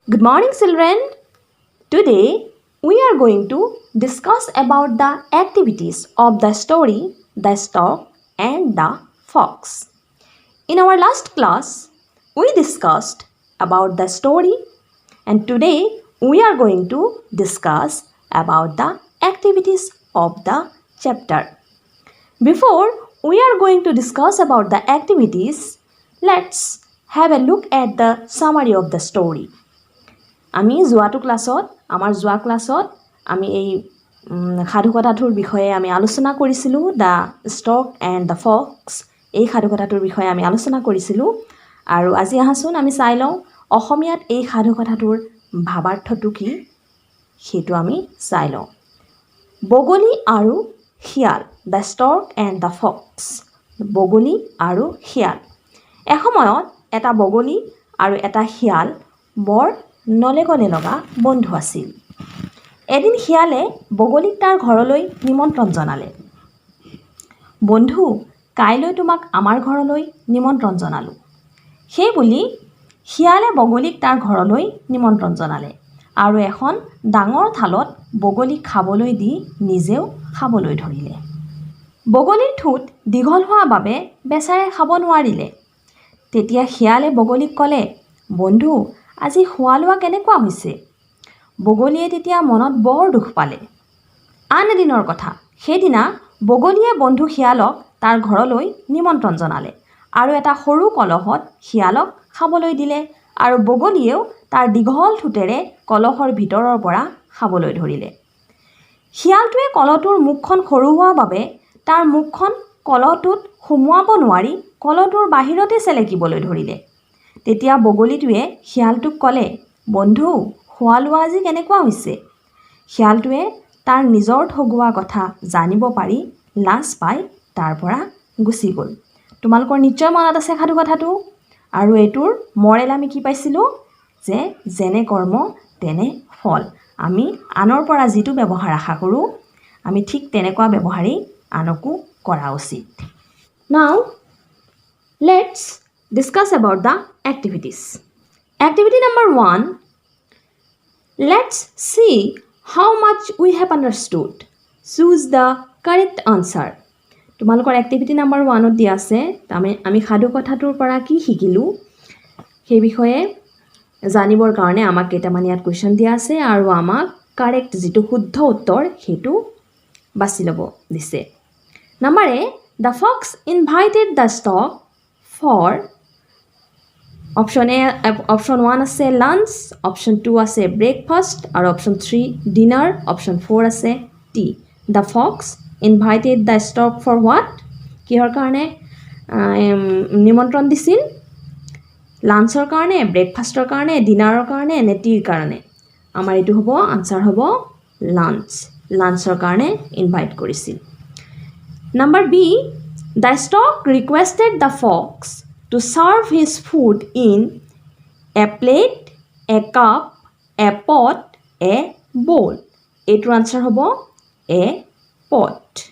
Good morning, children. Today we are going to discuss about the activities of the story The Stork and the Fox. In our last class, we discussed about the story, and today we are going to discuss about the activities of the chapter. Before we are going to discuss about the activities, let's have a look at the summary of the story. আমি যোৱাটো ক্লাছত আমাৰ যোৱা ক্লাছত আমি এই সাধুকথাটোৰ বিষয়ে আমি আলোচনা কৰিছিলোঁ the stork and the Fox এই সাধুকথাটোৰ বিষয়ে আমি আলোচনা কৰিছিলোঁ আৰু আজি আহাচোন আমি চাই লওঁ অসমীয়াত এই সাধুকথাটোৰ ভাৱাৰ্থটো কি সেইটো আমি চাই লওঁ বগলী আৰু শিয়াল the stork and the Fox বগলী আৰু শিয়াল এসময়ত এটা বগলী আৰু এটা শিয়াল বৰ নলেগলে লগা বন্ধু আছিল এদিন শিয়ালে বগলীক তাৰ ঘৰলৈ নিমন্ত্ৰণ জনালে বন্ধু কাইলৈ তোমাক আমাৰ ঘৰলৈ নিমন্ত্ৰণ জনালোঁ সেই বুলি শিয়ালে বগলীক তাৰ ঘৰলৈ নিমন্ত্ৰণ জনালে আৰু এখন ডাঙৰ থালত বগলীক খাবলৈ দি নিজেও খাবলৈ ধৰিলে বগলীৰ ঠোঁট দীঘল হোৱা বাবে বেচাৰে খাব নোৱাৰিলে তেতিয়া শিয়ালে বগলীক ক'লে বন্ধু আজি খোৱা লোৱা কেনেকুৱা হৈছে বগলীয়ে তেতিয়া মনত বৰ দুখ পালে আন এদিনৰ কথা সেইদিনা বগলীয়ে বন্ধু শিয়ালক তাৰ ঘৰলৈ নিমন্ত্ৰণ জনালে আৰু এটা সৰু কলহত শিয়ালক খাবলৈ দিলে আৰু বগলীয়েও তাৰ দীঘল ঠোঁটেৰে কলহৰ ভিতৰৰ পৰা খাবলৈ ধৰিলে শিয়ালটোৱে কলহটোৰ মুখখন সৰু হোৱাৰ বাবে তাৰ মুখখন কলহটোত সুমুৱাব নোৱাৰি কলহটোৰ বাহিৰতে চেলেকিবলৈ ধৰিলে তেতিয়া বগলীটোৱে শিয়ালটোক ক'লে বন্ধু খোৱা লোৱা আজি কেনেকুৱা হৈছে শিয়ালটোৱে তাৰ নিজৰ ঠগোৱা কথা জানিব পাৰি লাজ পাই তাৰ পৰা গুচি গ'ল তোমালোকৰ নিশ্চয় মনত আছে সাধুকথাটো আৰু এইটোৰ মৰেল আমি কি পাইছিলোঁ যে যেনে কৰ্ম তেনে ফল আমি আনৰ পৰা যিটো ব্যৱহাৰ আশা কৰোঁ আমি ঠিক তেনেকুৱা ব্যৱহাৰেই আনকো কৰা উচিত নাও let's discuss about the activities. Activity number 1. Let's see how much we have understood. Choose the correct answer. তোমালোকৰ activity number 1 ত দিয়া আছে আমি সাধুকথাটোৰ পৰা কি শিকিলোঁ সেই বিষয়ে জানিবৰ কাৰণে আমাক কেইটামান ইয়াত কুৱেশ্যন দিয়া আছে আৰু আমাক কাৰেক্ট যিটো শুদ্ধ উত্তৰ সেইটো বাছি ল'ব দিছে number A the fox invited the stork for Option 1 আছে lunch, Option 2 আছে breakfast আৰু Option 3 dinner, Option 4 আছে tea. The fox invited the stork for what? কিহৰ কাৰণে নিমন্ত্ৰণ দিছিল লাঞ্চৰ কাৰণে ব্ৰেকফাষ্টৰ কাৰণে ডিনাৰৰ কাৰণে নে টিৰ কাৰণে আমাৰ এইটো হ'ব আনসাৰ হ'ব লাঞ্চৰ কাৰণে ইনভাইট কৰিছিল number B the stork requested the fox to serve his food in a plate, a cup, a pot, a bowl. এইটোৰ আনসাৰ হ'ব a pot.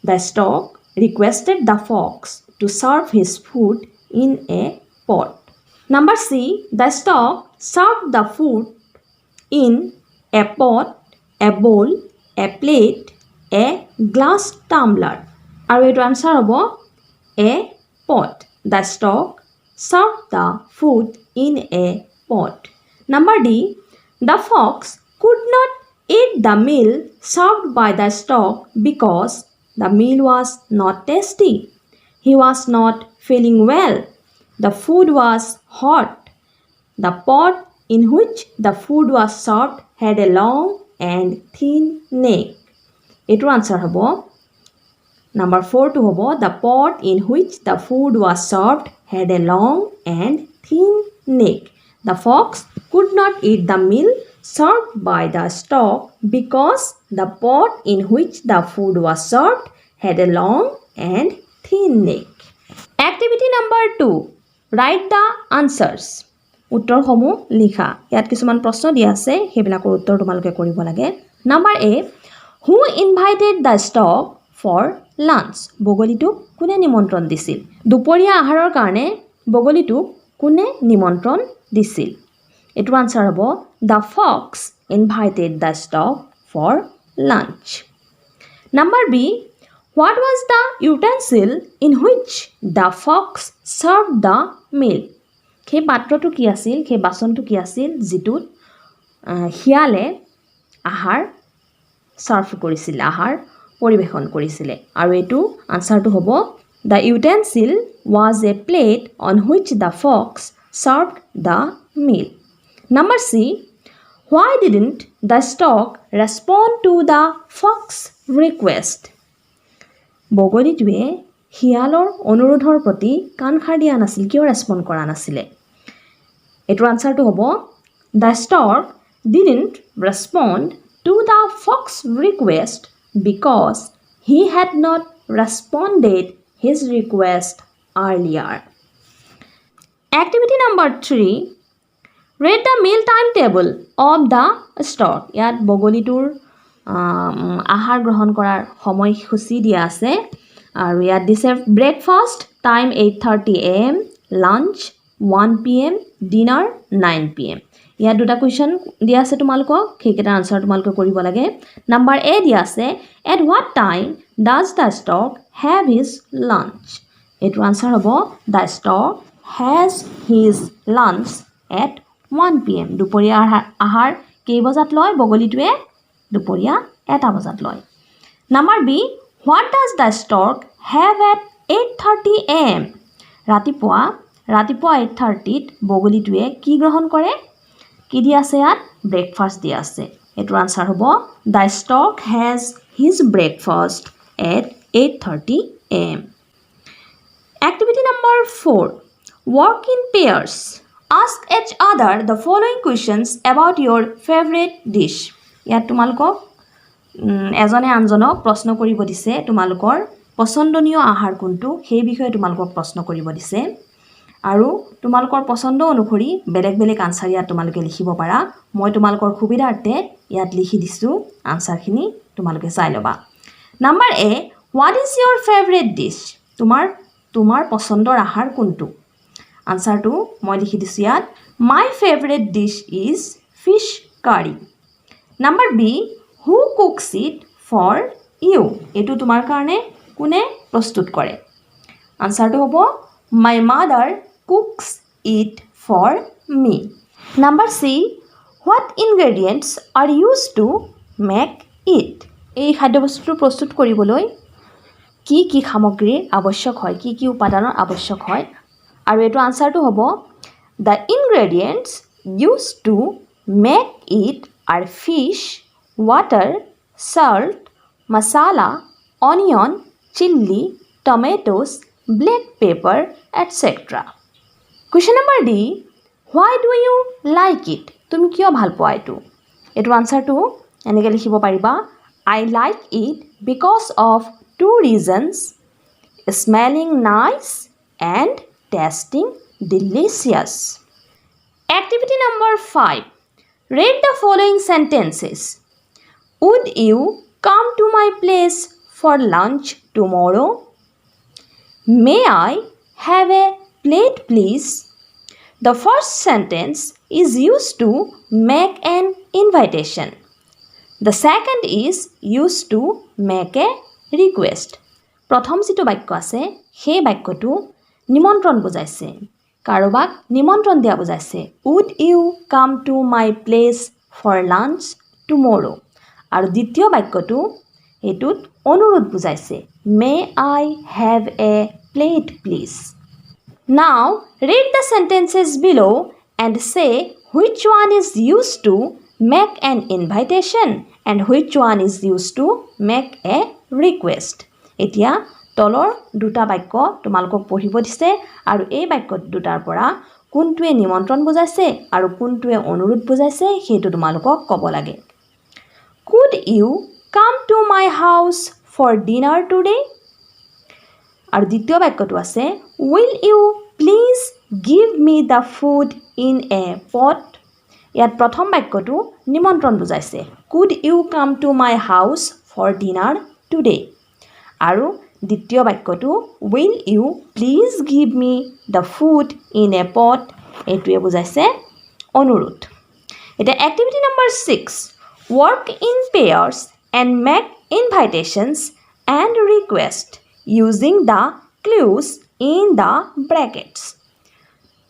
The stork requested the fox to serve his food in a pot. Number C, the stork served the food in a pot, a bowl, a plate, a glass tumbler. আৰু এইটোৰ answer হ'ব a pot. The stork served the food in a pot. Number D. The fox could not eat the meal served by the stork because the meal was not tasty. He was not feeling well. The food was hot. The pot in which the food was served had a long and thin neck. এইটোৰ answer হ'ব Number 4 to hobo, the pot in which the food was served had a long and thin neck. The fox could not eat the meal served by the stork because the pot in which the food was served had a long and thin neck. Activity number 2. Write the answers. উত্তৰসমূহ লিখা ইয়াত কিছুমান প্ৰশ্ন দিয়া আছে সেইবিলাকৰ উত্তৰ তোমালোকে কৰিব লাগে number A Who invited the stork for lunch? বগলীটোক কোনে নিমন্ত্ৰণ দিছিল দুপৰীয়া আহাৰৰ কাৰণে বগলীটোক কোনে নিমন্ত্ৰণ দিছিল এইটো আনসাৰ হ'ব the fox invited the stork for lunch. Number B, what was the utensil in which the fox served the meal? সেই পাত্ৰটো কি আছিল, সেই বাচনটো কি আছিল যিটোত শিয়ালে আহাৰ সাৰ্ভ কৰিছিল, আহাৰ পৰিবেশন কৰিছিল। আৰু এইটো আনসাৰটো হ'ব the utensil was a plate on which the fox served the meal. Number C, why didn't the stork respond to the fox request? বগলীটোৱে শিয়ালৰ অনুৰোধৰ প্ৰতি কাণ খাৰ দিয়া নাছিল, কিয় ৰেছপন্ড কৰা নাছিলে? এইটোৰ আনসাৰটো হ'ব the stork didn't respond to the fox request because he had not responded his request earlier. Activity number 3, read the meal timetable of the stork. ইয়াত বগলীটোৰ আহাৰ গ্ৰহণ কৰাৰ সময়সূচী দিয়া আছে আৰু ইয়াত দিছে breakfast time 8:30 AM, lunch 1 PM, dinner 9 PM. ইয়াত দুটা কুৱেশ্যন দিয়া আছে তোমালোকক, সেইকেইটা আনসাৰ তোমালোকে কৰিব লাগে। নাম্বাৰ এ দিয়া আছে at what time does the stork have his lunch? এইটো আনসাৰ হ'ব the stork has his lunch at 1 PM. দুপৰীয়া আহাৰ কেই বজাত লয় বগলীটোৱে? দুপৰীয়া 1 বজাত লয়। Number B, what does the stork have at 8:30 AM? ৰাতিপুৱা 8:30ত বগলীটোৱে কি গ্ৰহণ কৰে? কি দিয়া আছে ইয়াত? ব্ৰেকফাষ্ট দিয়া আছে। এইটোৰ আনসাৰ হ'ব the stork has his breakfast at 8:30 AM. Activity number 4, work in pairs. Ask each other the following questions about your favorite dish. ইয়াত তোমালোকক এজনে আনজনক প্ৰশ্ন কৰিব দিছে, তোমালোকৰ পছন্দনীয় আহাৰ কোনটো সেই বিষয়ে তোমালোকক প্ৰশ্ন কৰিব দিছে আৰু তোমালোকৰ পছন্দ অনুসৰি বেলেগ বেলেগ আনসাৰ ইয়াত তোমালোকে লিখিব পাৰা। মই তোমালোকৰ সুবিধাৰ্থে ইয়াত লিখি দিছোঁ, আনসাৰখিনি তোমালোকে চাই ল'বা। Number A, what is your favourite dish? তোমাৰ পছন্দৰ আহাৰ কোনটো? আনসাৰটো মই লিখি দিছোঁ ইয়াত, my favourite dish is fish curry. Number B, who cooks it for you? এইটো তোমাৰ কাৰণে কোনে প্ৰস্তুত কৰে? আনসাৰটো হ'ব my mother cooks it for me. Number C, what ingredients are use to make it? এই খাদ্যবস্তুটো প্ৰস্তুত কৰিবলৈ কি কি সামগ্ৰীৰ আৱশ্যক হয়, কি কি উপাদানৰ আৱশ্যক হয়? আৰু এইটো আনসাৰটো হ'ব the ingredients use to make it are fish, water, salt, masala, onion, chili, tomatoes, black pepper, etc. Question number D, why do you like it? তুমি কিয় ভাল পোৱা এইটো? এইটো আনসাৰটো এনেকৈ লিখিব পাৰিবা, I like it because of 2 reasons, smelling nice and tasting delicious. Activity number 5, read the following sentences. Would you come to my place for lunch tomorrow? May I have a plate, please? The first sentence is used to make an invitation. The second is used to make a request. প্ৰথম যিটো বাক্য আছে সেই বাক্যটো নিমন্ত্ৰণ বুজাইছে, কাৰোবাক নিমন্ত্ৰণ দিয়া বুজাইছে। Would you come to my place for lunch tomorrow? আৰু দ্বিতীয় বাক্যটো এইটোত অনুৰোধ বুজাইছে, May I have a plate, please? Now read the sentences below and say which one is used to make an invitation and which one is used to make a request. এতিয়া তলৰ দুটা বাক্য তোমালোকক পঢ়িব দিছে আৰু এই বাক্য দুটাৰ পৰা কোনটোৱে নিমন্ত্ৰণ বুজাইছে আৰু কোনটোৱে অনুৰোধ বুজাইছে সেইটো তোমালোকক ক'ব লাগে। Could you come to my house for dinner today? আৰু দ্বিতীয় বাক্যটো আছে Will you please give me the food in a pot? ইয়াত প্ৰথম বাক্যটো নিমন্ত্ৰণ বুজাইছে, Could you come to my house for dinner today? আৰু দ্বিতীয় বাক্যটো Will you please give me the food in a pot? এইটোৱে বুজাইছে অনুৰোধ এটা activity number 6 work in pairs and make invitations and request using the clues in the brackets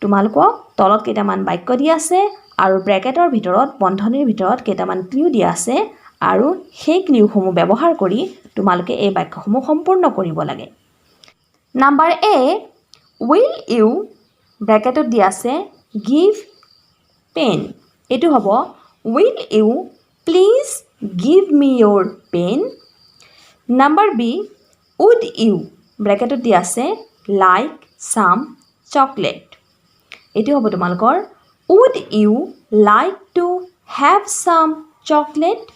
তোমালোকক তলত কেইটামান বাক্য দিয়া আছে আৰু ব্ৰেকেটৰ ভিতৰত বন্ধনীৰ ভিতৰত কেইটামান ক্লু দিয়া আছে আৰু সেই ক্লুসমূহ ব্যৱহাৰ কৰি তোমালোকে এই বাক্যসমূহ সম্পূৰ্ণ কৰিব লাগে নাম্বাৰ এ will you ব্ৰেকেটত দিয়া আছে give pen এটো হ'ব will you please give me your pen number b would you ব্ৰেকেটত দিয়া আছে like some chocolate এটো হ'ব তোমালোকৰ would you like to have some chocolate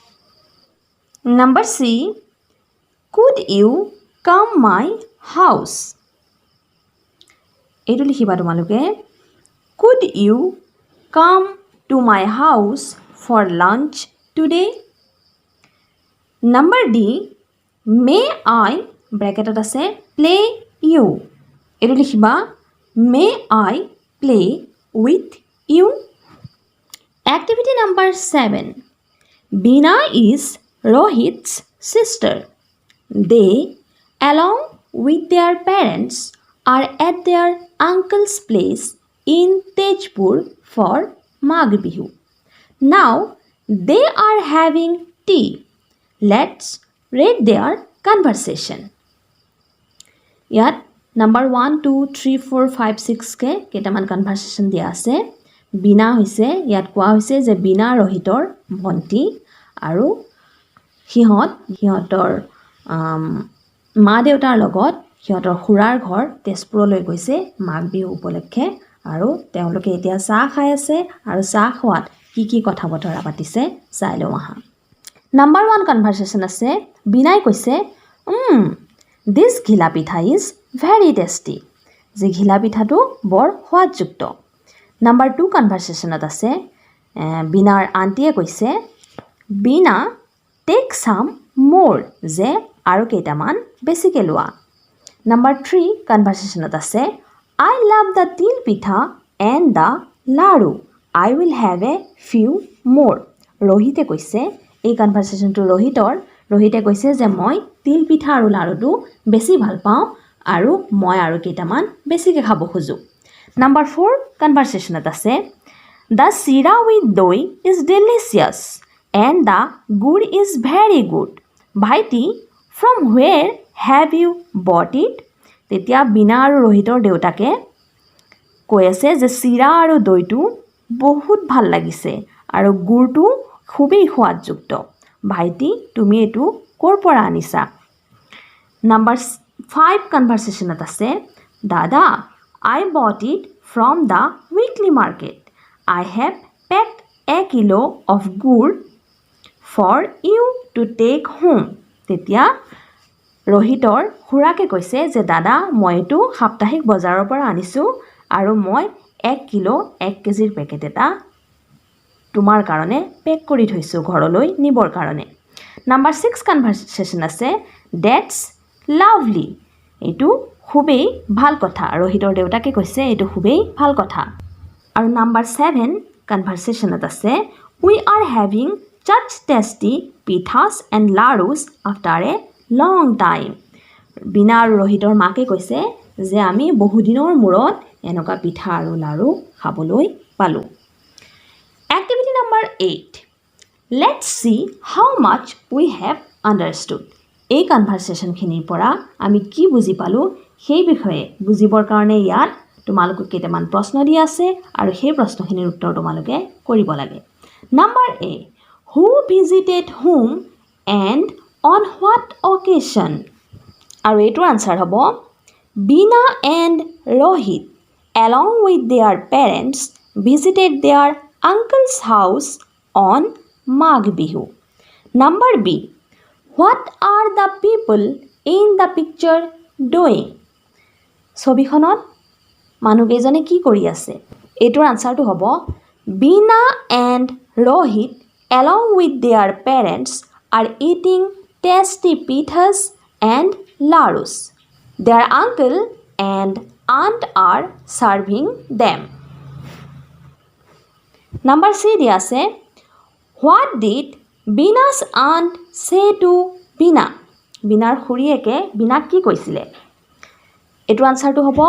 number c could you come my house এটো লিখিবা তোমালোকে could you come to my house for lunch today number d may I bracket আছে play you এটো লিখিবা may I play with you activity number 7 Bina is Rohit's sister they along with their parents are at their uncle's place in Tejpur for Magh Bihu. Now they are having tea. Let's read their conversation. Yat number 1 2 3 4 5 6 ke ketaman conversation dia ase. Bina hoise yat koa hoise je Bina Rohitor bhonti aru hihotor মা দেউতাৰ লগত সিহঁতৰ খুৰাৰ ঘৰ তেজপুৰলৈ গৈছে মাঘ বিহু উপলক্ষে আৰু তেওঁলোকে এতিয়া চাহ খাই আছে আৰু চাহ খোৱাত কি কথা বতৰা পাতিছে চাই লওঁ আহা নাম্বাৰ 1 কনভাৰসেচন আছে বিনাই কৈছে this ঘিলা পিঠা is very tasty যে ঘিলা পিঠাটো বৰ সোৱাদযুক্ত নাম্বাৰ 2 কনভাৰসেচনত আছে বিনাৰ আন্টিয়ে কৈছে বিনা take some more যে আৰু কেইটামান বেছিকে লোৱা Number 3 conversationত আছে I love the til pitha and the laru. I will have a few more. Rohite কৈছে এই কনভাৰসেচনটো ৰহিতে কৈছে যে মই তিল পিঠা আৰু লাৰুটো বেছি ভাল পাওঁ আৰু মই আৰু কেইটামান বেছিকে খাব খুজো Number 4 conversationত আছে The sira with doi is delicious and the gur is very good. Bhaiti from where have you bought it? তেতিয়া বিনা আৰু ৰহিতৰ দেউতাকে কৈ আছে যে চিৰা আৰু দৈটো বহুত ভাল লাগিছে আৰু গুৰটো খুবেই সোৱাদযুক্ত ভাইটি তুমি এটো কৰ পৰা আনিছা নাম্বাৰ 5 কনভাৰসেচনত আছে দাদা I bought it from the weekly market. I have packed a kilo of gur for you to take home. তেতিয়া ৰহিতৰ খুৰাকে কৈছে যে দাদা মই এটো সাপ্তাহিক বজাৰৰ পৰা আনিছো আৰু মই 1 কিলো 1 কেজিৰ পেকেট এটা তোমাৰ কাৰণে পেক কৰি থৈছো ঘৰলৈ নিবৰ কাৰণে নাম্বাৰ 6 কনভাৰসেচন আছে that's lovely এটো খুবেই ভাল কথা ৰহিতৰ দেউতাকে কৈছে এটো খুবেই ভাল কথা আৰু নাম্বাৰ 7 কনভাৰসেচনত আছে we are having such tasty pithas and ladus after a long time বিনা আৰু ৰহিতৰ মাকে কৈছে যে আমি বহু দিনৰ মূৰত এনেকা পিঠা আৰু লাৰু খাবলৈ পালো Activity number 8 Let's see how much we have understood এই কনভাৰসেচন খিনিৰ পৰা আমি কি বুজি পালো সেই বিষয়ে বুজিবৰ কাৰণে ইয়াত তোমালোকক কেইটামান প্ৰশ্ন দিয়া আছে আৰু সেই প্ৰশ্নখিনিৰ উত্তৰ তোমালোকে কৰিব লাগে Number A Who visited whom and on what occasion আৰু এটোৰ আনসাৰ হ'ব Bina and Rohit along with their parents visited their uncle's house on Magh Bihu Number B What are the people in the picture doing ছবিখনত মানুহকেইজনে কি কৰি আছে এটোৰ আনসাৰটো হ'ব Bina and Rohit along with their parents are eating tasty pithas and ladus. Their uncle and aunt are serving them. Number C দিয়া আছে what did বিনাছ aunt চে two বিনা বিনাৰ খুৰীয়েকে বিনাক কি কৈছিলে এইটো আনসাৰটো হ'ব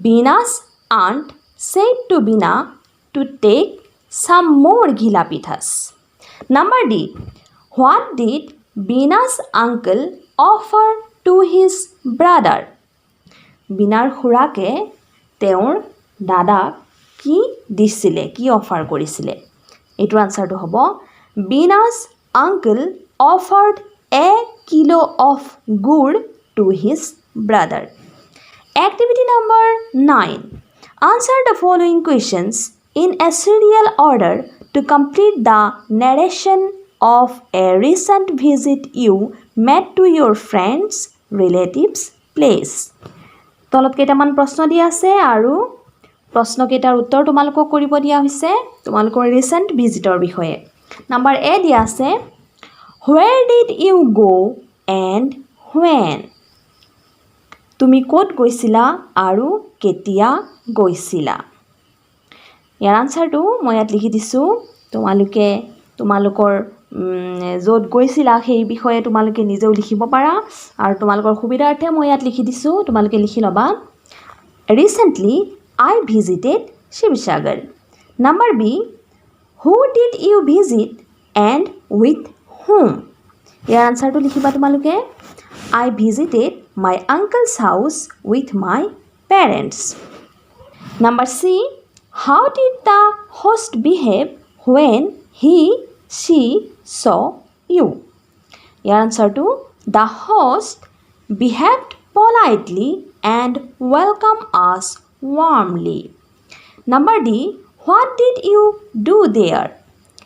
বিনাছ aunt said to Bina to take some more ghila pithas. Number D. What did Bina's uncle offer to his brother? বিনাৰ খুৰাকে তেওঁৰ দাদাক কি দিছিলে কি অফাৰ কৰিছিলে এইটো আনসাৰটো হ'ব Bina's uncle offered a kilo of gur to his brother. Activity number 9. Answer the following questions in a serial order to complete the narration of a recent visit you made to your friends, relatives, place. তলত কেইটামান প্ৰশ্ন দিয়া আছে আৰু প্ৰশ্ন কেইটাৰ উত্তৰ তোমালোকক কৰিব দিয়া হৈছে তোমালোকৰ ৰিসেন্ট ভিজিটৰ বিষয়ে নাম্বাৰ এ দিয়া আছে Where did you go and when? তুমি ক'ত গৈছিলা আৰু কেতিয়া গৈছিলা ইয়াৰ আনসাৰটো মই ইয়াত লিখি দিছো তোমালোকে তোমালোকৰ য'ত গৈছিলা সেই বিষয়ে তোমালোকে নিজেও লিখিব পাৰা আৰু তোমালোকৰ সুবিধাৰ্থে মই ইয়াত লিখি দিছো তোমালোকে লিখি লবা Recently I visited Shivsagar. Number B. Who did you visit and with whom? ইয়াৰ আনসাৰটো লিখিবা তোমালোকে I visited my uncle's house with my parents. Number C. How did the host behave when she saw you? Your answer to the host behaved politely and welcomed us warmly. Number D. What did you do there?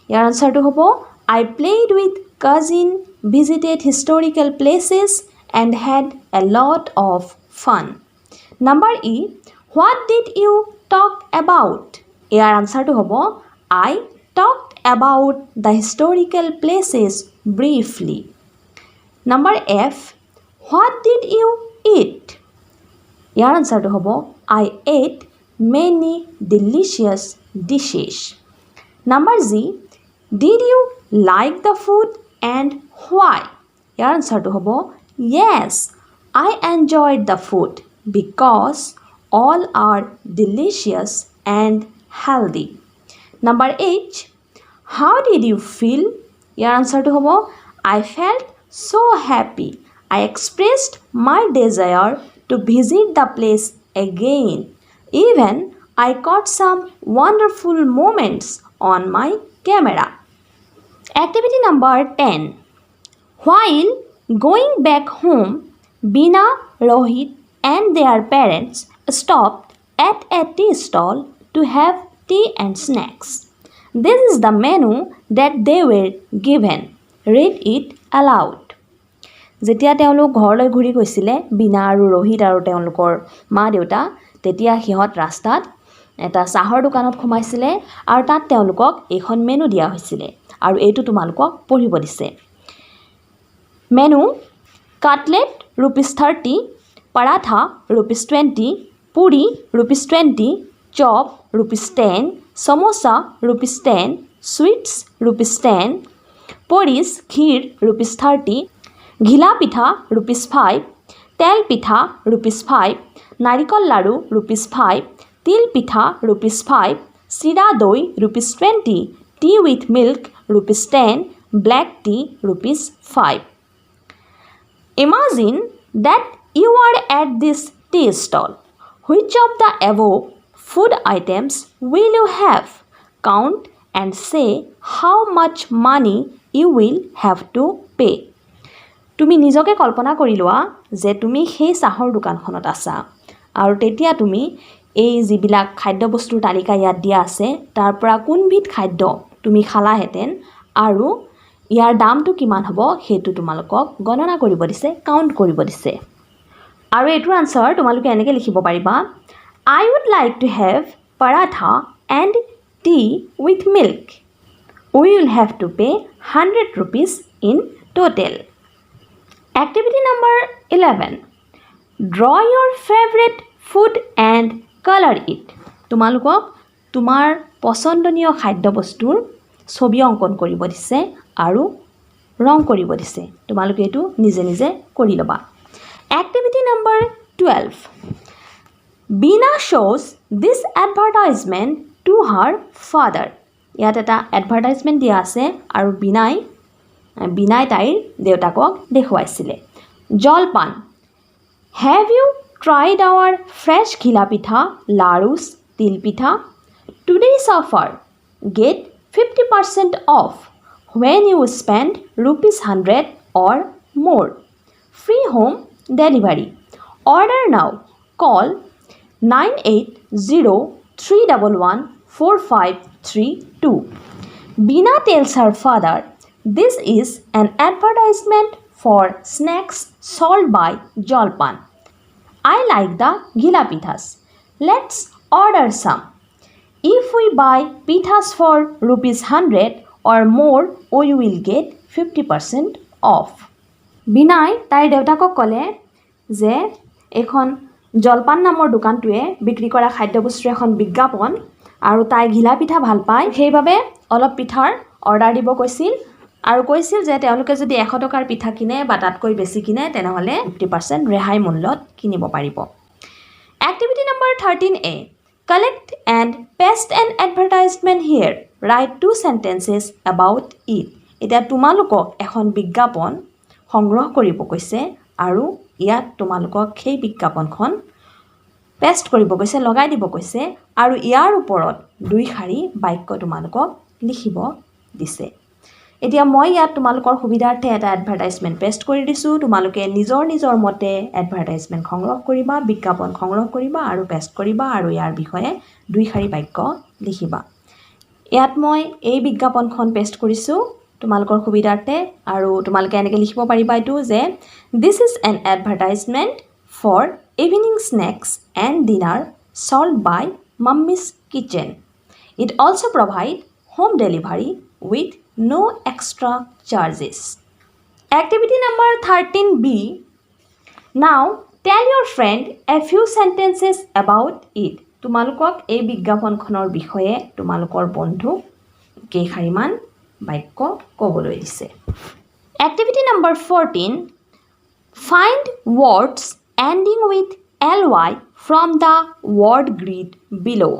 Your answer to hobo I played with cousin, visited historical places and had a lot of fun. Number E. What did you talk about? Your answer to hobo I talked about the historical places briefly. Number F. What did you eat? Your answer to hobo I ate many delicious dishes. Number Z. Did you like the food and why? Your answer to hobo yes, I enjoyed the food because all are delicious and healthy. Number H. How did you feel? Your answer to hobo I felt so happy. I expressed my desire to visit the place again. Even I caught some wonderful moments on my camera. Activity number 10. While going back home, Bina, Rohit and their parents stopped at a tea stall to have tea and snacks. This is the menu that they were given. Read it aloud. যেতিয়া তেওঁলোক ঘৰলৈ ঘূৰি গৈছিলে বিনা আৰু ৰোহিত আৰু তেওঁলোকৰ মা দেউতা তেতিয়া হিহত ৰাস্তাত এটা চাহৰ দোকানত সোমাইছিলে আৰু তাত তেওঁলোকক এখন মেনু দিয়া হৈছিলে আৰু এইটো তোমালোকক পঢ়িব দিছে menu cutlet ₹30 paratha ₹20 puri ₹20 chop ₹10 samosa ₹10 sweets ₹10 poris kheer ₹30 ঘিলা পিঠা ₹5 তেল পিঠা ₹5 নাৰিকল লাড়ু ₹5 তিল পিঠা ₹5 চিৰা দৈ ₹20 tea with milk ₹10 black tea ₹5 Imagine that you are at this tea stall. Which of the above food items will you have? Count and say how much money you will have to pay. তুমি নিজকে কল্পনা কৰি লোৱা যে তুমি সেই চাহৰ দোকানখনত আছা আৰু তেতিয়া তুমি এই যিবিলাক খাদ্যবস্তুৰ তালিকা ইয়াত দিয়া আছে তাৰ পৰা কোনবিধ খাদ্য তুমি খালাহেতেন আৰু ইয়াৰ দামটো কিমান হ'ব হেতু তোমালোকক গণনা কৰিব দিছে কাউন্ট কৰিব দিছে আৰু এটোৰ আনসাৰ তোমালোকে এনেকৈ লিখিব পাৰিবা I would like to have paratha and tea with milk. We will have to pay 100 rupees in total. Activity number 11. Draw your favorite food and color it. তোমালোকক তোমাৰ পছন্দনীয় খাদ্যবস্তুৰ ছবি অংকন কৰিব দিছে আৰু ৰং কৰিব দিছে তোমালোকে এটো নিজে নিজে কৰি লবা Activity number 12 Bina shows this advertisement to her father ইয়াত এটা এডভাৰটাইজমেন্ট দিয়া আছে আৰু বিনাই তাইৰ দেউতাকক দেখুৱাইছিলে জলপান Have you tried our fresh ghila pitha larus til pitha Today's offer get 50% off when you spend ₹100 or more free home delivery order now call 9803114532 Bina tells her father this is an advertisement for snacks sold by Jolpan I like the ghila pithas let's order some If we buy pithas for ₹100 or more, we will get 50% off. বিনাই তাইৰ দেউতাকক ক'লে যে এখন জলপান নামৰ দোকানটোৱে বিক্ৰী কৰা খাদ্যবস্তুৰ এখন বিজ্ঞাপন আৰু তাই ঘিলা পিঠা ভাল পায় সেইভাবে অলপ পিঠাৰ অৰ্ডাৰ দিব কৈছিল আৰু কৈছিল যে তেওঁলোকে যদি 100 টকাৰ পিঠা কিনে বা তাতকৈ বেছি কিনে তেনেহলে 50% ৰেহাই মূল্যত কিনিব পাৰিব Activity number 13A Collect and paste an advertisement here. Write 2 sentences about it. এতিয়া তোমালোকক এখন বিজ্ঞাপন সংগ্ৰহ কৰিব কৈছে আৰু ইয়াত তোমালোকক সেই বিজ্ঞাপনখন পেষ্ট কৰিব কৈছে লগাই দিব কৈছে আৰু ইয়াৰ ওপৰত 2 শাৰী বাক্য তোমালোকক লিখিব দিছে এতিয়া মই ইয়াত তোমালোকৰ সুবিধাৰ্থে এটা এডভাৰটাইজমেন্ট পেষ্ট কৰি দিছো তোমালোকে নিজৰ মতে এডভাৰটাইজমেন্ট সংগ্ৰহ কৰিবা বিজ্ঞাপন সংগ্ৰহ কৰিবা আৰু পেষ্ট কৰিবা আৰু ইয়াৰ বিষয়ে 2 শাৰী বাক্য লিখিবা ইয়াত মই এই বিজ্ঞাপনখন পেষ্ট কৰিছো তোমালোকৰ সুবিধাৰ্থে আৰু তোমালোকে এনেকৈ লিখিব পাৰিবা এটো যে this is an advertisement for evening snacks and dinner sold by Mummy's Kitchen it also provide home delivery with no extra charges. Activity number 13B. Now tell your friend a few sentences about it. তোমালোকক এই বিজ্ঞাপনখনৰ বিষয়ে তোমালোকৰ বন্ধু কেইখাৰিমান বাক্য ক'বলৈ দিছে Activity number 14. Find words ending with ly from the word grid below.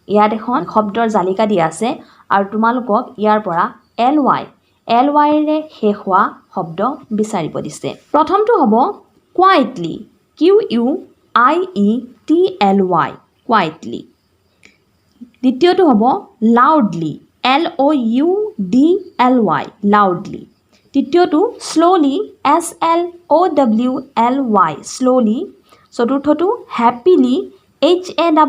ইয়াত এখন শব্দৰ জালিকা দিয়া আছে আৰু তোমালোকক ইয়াৰ পৰা ly ৰে শেষ হোৱা শব্দ বিচাৰিব দিছে প্ৰথমটো হ'ব quietly QUIETLY quietly দ্বিতীয়টো হ'ব loudly LOUDLY loudly তৃতীয়টো slowly SLOWLY slowly চতুৰ্থটো happily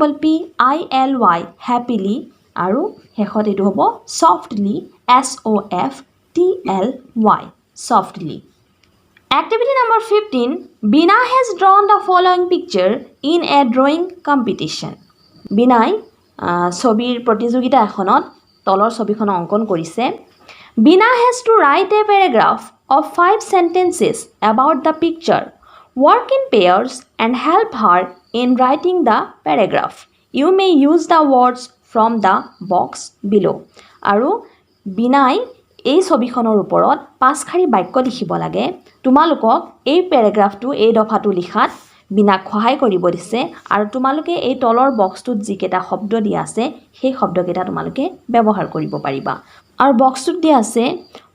HAPPILY happily আৰু শেষত এটো হ'ব softly SOFTLY softly Activity number 15 Bina has drawn the following picture in a drawing competition বিনাই ছবিৰ প্ৰতিযোগিতা এখনত তলৰ ছবিখন অংকন কৰিছে Bina has to write a paragraph of 5 sentences about the picture work in pairs and help her in writing the paragraph you may use the words from the box below আৰু বিনাই এই ছবিখনৰ ওপৰত 5 খাৰি বাক্য লিখিব লাগে তোমালোকক এই প্যাৰাগ্ৰাফটো এই দফাটো লিখাত বিনাক সহায় কৰিব দিছে আৰু তোমালোকে এই তলৰ বক্সটোত যিকেটা শব্দ দিয়া আছে সেই শব্দকেটা তোমালোকে ব্যৱহাৰ কৰিব পাৰিবা আৰু বক্সটোত দিয়া আছে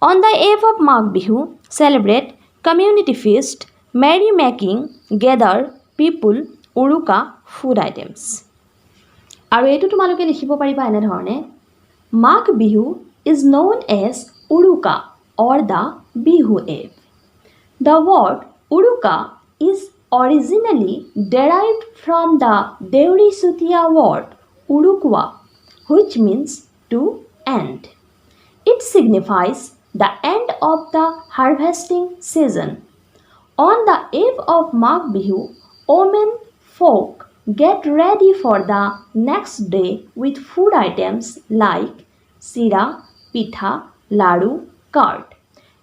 on the eve of Magh Bihu celebrate community feast merry making gather people uruka food items আৰু এটো তোমালোকে লিখিব পাৰিবা এনে ধৰণে Magh Bihu is known as Uruka or the Bihu Eve. The word Uruka is originally derived from the Deuri Sutiya word Urukwa, which means to end. It signifies the end of the harvesting season. On the eve of Magh Bihu, women folk get ready for the next day with food items like sira, pitha, ladu, curd.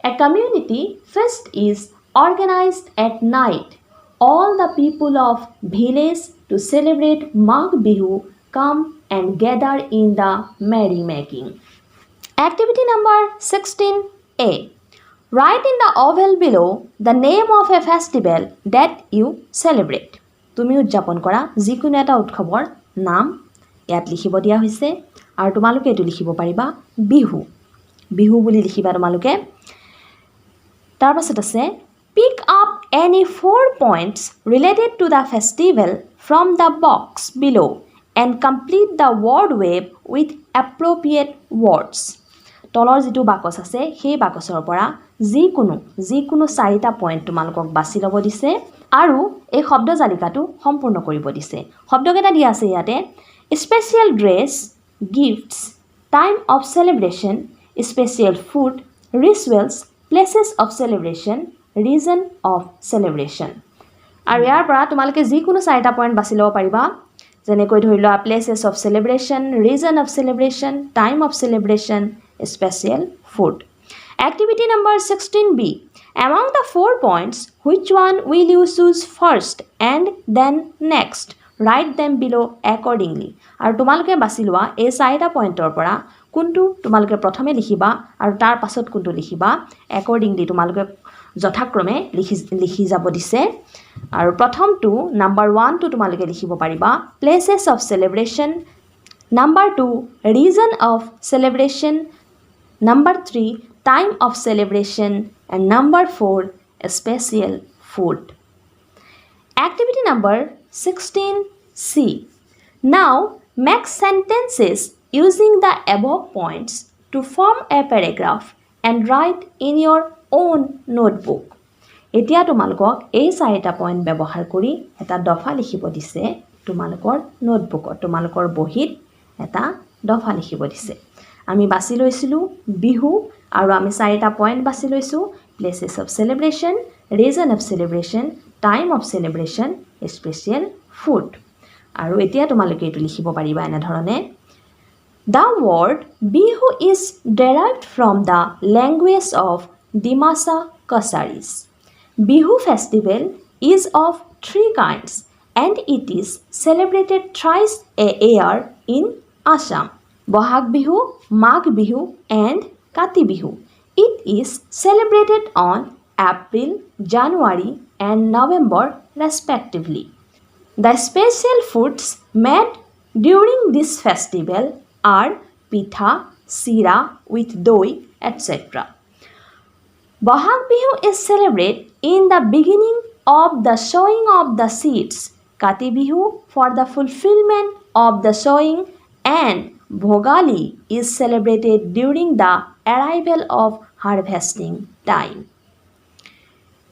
A community feast is organized at night. All the people of village to celebrate Magh Bihu come and gather in the merrymaking. Activity number 16A. Write in the oval below the name of a festival that you celebrate. তুমি উদযাপন কৰা যিকোনো এটা উৎসৱৰ নাম ইয়াত লিখিব দিয়া হৈছে আৰু তোমালোকে এটো লিখিব পাৰিবা বিহু বিহু বুলি লিখিবা তোমালোকে তাৰ পাছত আছে pick up any 4 points related to the festival from the box below and complete the word web with appropriate words. তলৰ যেটো বাকচ আছে সেই বাকচৰ পৰা যিকোনো 4টা পইণ্ট তোমালোকক বাছি ল'ব দিছে আৰু এই শব্দ জালিকাটো সম্পূৰ্ণ কৰিব দিছে শব্দকেইটা দিয়া আছে ইয়াতে special dress gifts time of celebration special food rituals places of celebration reason of celebration আৰু ইয়াৰ পৰা তোমালোকে যিকোনো 4টা পইণ্ট বাছি ল'ব পাৰিবা যেনেকৈ ধৰি লোৱা places of celebration reason of celebration time of celebration special food. Activity number 16B. Among the 4 points, which one will you choose first and then next? Write them below accordingly. আৰু তোমালোকে বাছি লোৱা এই 4টা পইণ্টৰ পৰা কোনটো তোমালোকে প্ৰথমে লিখিবা আৰু তাৰ পাছত কোনটো লিখিবা accordingly তোমালোকে যথাক্ৰমে লিখি যাব দিছে আৰু প্ৰথমটো নাম্বাৰ 1 টো তোমালোকে লিখিব পাৰিবা places of celebration number 2 reason of celebration number 3 time of celebration and number 4 special food. Activity number 16C. Now make sentences using the above points to form a paragraph and write in your own notebook. এতিয়া তোমালোকক এই 4টা point ব্যৱহাৰ কৰি এটা দফা লিখিব দিছে তোমালোকৰ নোটবুকত তোমালোকৰ বহিত এটা দফা লিখিব দিছে আমি বাছি লৈছিলো বিহু আৰু আমি 4টা পইণ্ট বাছি লৈছো places of celebration reason of celebration time of celebration special food আৰু এতিয়া তোমালোকে এটো লিখিব পাৰিবা এনে ধৰণে The word bihu is derived from the language of Dimasa Kasaris. Bihu festival is of 3 kinds and it is celebrated thrice a year in Assam. Bohag Bihu, Magh Bihu and Kati Bihu. It is celebrated on April, January and November respectively. The special foods made during this festival are pitha, sira with doi, etc. Bohag Bihu is celebrated in the beginning of the sowing of the seeds. Kati Bihu for the fulfillment of the sowing and Bhogali is celebrated during the arrival of harvesting time.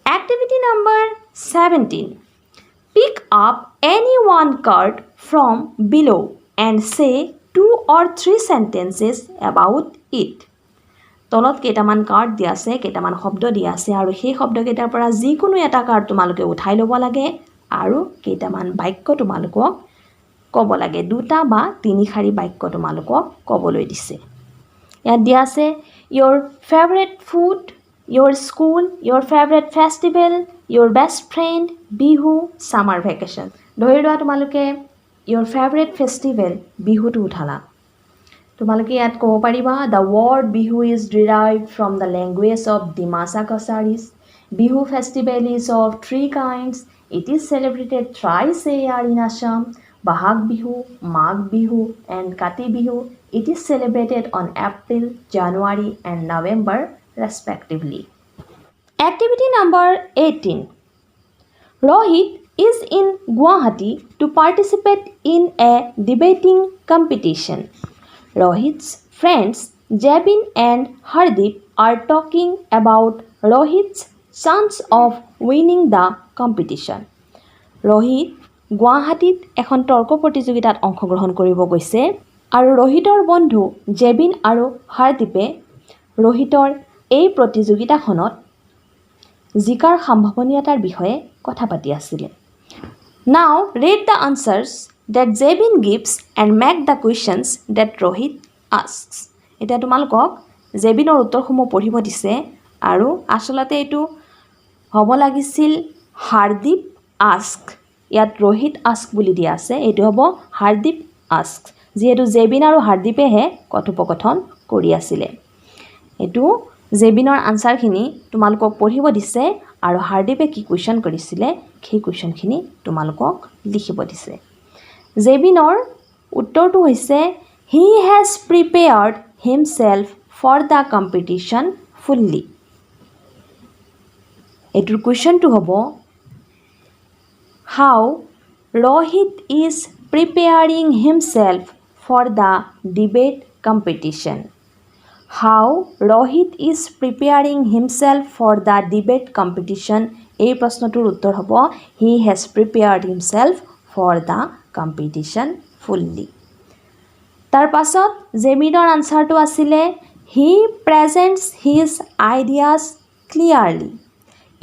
Activity number 17. Pick up any one card from below and say 2 or 3 sentences about it. তলত কেইটামান card দিয়া আছে কেইটামান শব্দ দিয়া আছে আৰু সেই শব্দকেইটাৰ পৰা যিকোনো এটা কাৰ্ড তোমালোকে উঠাই ল'ব লাগে আৰু কেইটামান বাক্য তোমালোকক ক'ব লাগে 2টা বা 3 শাৰী বাক্য তোমালোকক ক'বলৈ দিছে ইয়াত দিয়া আছে your favorite food your school your favorite festival your best friend bihu summer vacation ধৰি লোৱা তোমালোকে your favorite festival বিহুটো উঠালা তোমালোকে ইয়াত ক'ব পাৰিবা the word bihu is derived from the language of Dimasa Kasaris bihu festival is of 3 kinds it is celebrated thrice a year in Assam Bahag Bihu, Magh Bihu and Kati Bihu. It is celebrated on April, January and November respectively. Activity number 18. Rohit is in Guwahati to participate in a debating competition. Rohit's friends Jabin and Hardeep are talking about Rohit's chance of winning the competition. Rohit গুৱাহাটীত এখন তৰ্ক প্ৰতিযোগিতাত অংশগ্ৰহণ কৰিব গৈছে আৰু ৰোহিতৰ বন্ধু জেবিন আৰু হাৰদীপে ৰোহিতৰ এই প্ৰতিযোগিতাখনত জিকাৰ সম্ভাৱনীয়তাৰ বিষয়ে কথা পাতি আছিল Now read the answers that Jebin gives and make the questions that Rohit asks. এটা তোমালোকক জেবিনৰ উত্তৰসমূহ পঢ়িব দিছে আৰু আসলতে এটো হ'ব লাগিছিল হাৰদীপ ask ইয়াত Rohit ask বুলি দিয়া আছে এটো হ'ব হাৰদীপ asked. যিহেতু জেবিন আৰু হাৰ্দিপেহে কথোপকথন কৰি আছিলে। এইটো জেবিনৰ আনসাৰখিনি তোমালোকক পঢ়িব দিছে আৰু হাৰ্দিপে কি কুৱেশ্যন কৰিছিলে সেই কুৱেশ্যনখিনি তোমালোকক লিখিব দিছে। জেবিনৰ উত্তৰটো হৈছে he has prepared himself for the competition fully. এইটোৰ কুৱেশ্যনটো হ'ব how Rohit is preparing himself for the debate competition. How Rohit is preparing himself for the debate competition. এই প্ৰশ্নটোৰ উত্তৰ হ'ব he has prepared himself for the competition fully. তাৰ পাছত জেবিনৰ আনসাৰটো আছিলে he presents his ideas clearly.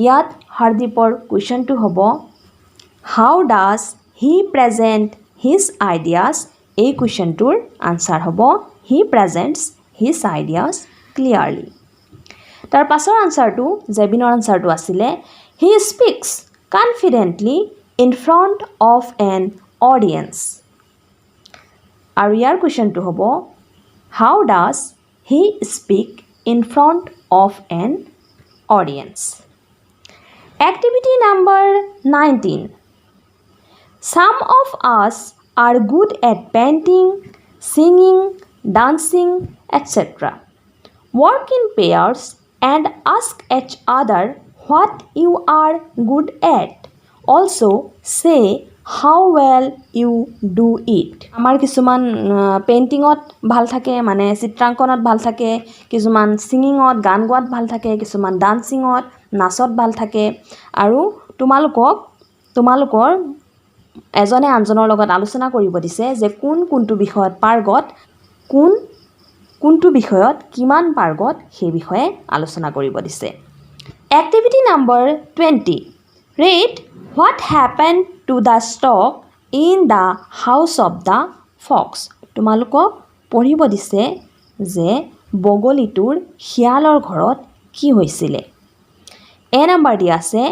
ইয়াত হাৰ্দিপৰ কুৱেশ্যনটো হ'ব how does he present his ideas. এই কুৱেশ্যনটোৰ আনসাৰ হ'ব he presents his ideas clearly. তাৰ পাছৰ আনসাৰটো জেবিনৰ আনসাৰটো আছিলে he speaks confidently in front of an audience. আৰু ইয়াৰ কুৱেশ্যনটো হ'ব how does he speak in front of an audience. Activity number 19. Some of us are good at painting, singing, dancing, etc. Work in pairs and ask each other what you are good at. Also say how well you do it. আমাৰ কিছুমান পেইণ্টিঙত ভাল থাকে মানে চিত্ৰাংকনত ভাল থাকে, কিছুমান ছিংগিঙত গান গোৱাত ভাল থাকে, কিছুমান ডান্সিঙত নাচত ভাল থাকে আৰু তোমালোকৰ এজনে আনজনৰ লগত আলোচনা কৰিব দিছে যে কোনটো বিষয়ত পাৰ্গত, কোনটো বিষয়ত কিমান পাৰ্গত সেই বিষয়ে আলোচনা কৰিব দিছে। Activity number 20. Read what happened to the stork in the house of the fox. তোমালোকক পঢ়িব দিছে যে বগলীটোৰ শিয়ালৰ ঘৰত কি হৈছিলে। A নম্বৰ দিয়া আছে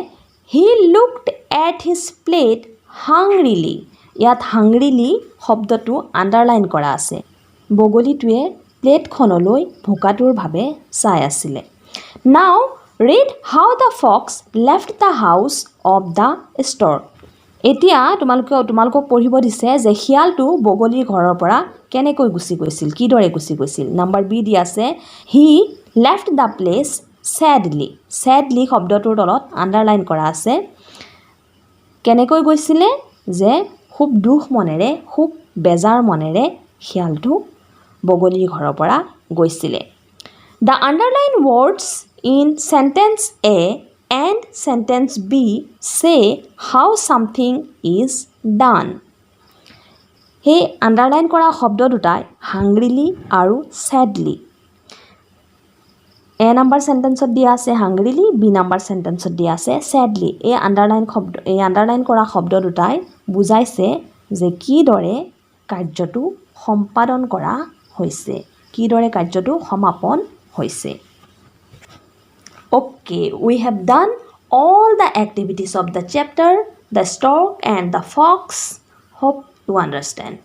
he looked at his plate hungrily. ইয়াত hungrily শব্দটো আণ্ডাৰলাইন কৰা আছে। বগলীটোৱে প্লেটখনলৈ ভোকাতুৰভাৱে চাই আছিলে। Now read how the fox left the house of the stork. এতিয়া তোমালোকক পঢ়িব দিছে যে শিয়ালটো বগলীৰ ঘৰৰ পৰা কেনেকৈ গুচি গৈছিল, কিদৰে গুচি গৈছিল। নম্বৰ বি দিয়া আছে he left the place sadly. sadly শব্দটোৰ তলত আণ্ডাৰলাইন কৰা আছে। কেনেকৈ গৈছিলে যে খুব দুখ মনেৰে, খুব বেজাৰ মনেৰে শিয়ালটো বগলীৰ ঘৰৰ পৰা গৈছিলে। The underlined words in sentence A and sentence B say how something is done. সেই আণ্ডাৰলাইন কৰা শব্দ দুটাই হাংগ্ৰিলি আৰু স্যাডলি। A নম্বৰ সেন্টেন্সত দিয়া আছে হাংগ্ৰিলি, বি নম্বৰ সেন্টেন্সত দিয়া আছে স্যাডলি। এই আণ্ডাৰলাইন কৰা শব্দ দুটাই বুজাইছে যে কিদৰে কাৰ্যটো সম্পাদন কৰা হৈছে, কিদৰে কাৰ্যটো সমাপন হৈছে। Okay, we have done all the activities of the chapter, the stork and the fox. Hope you understand.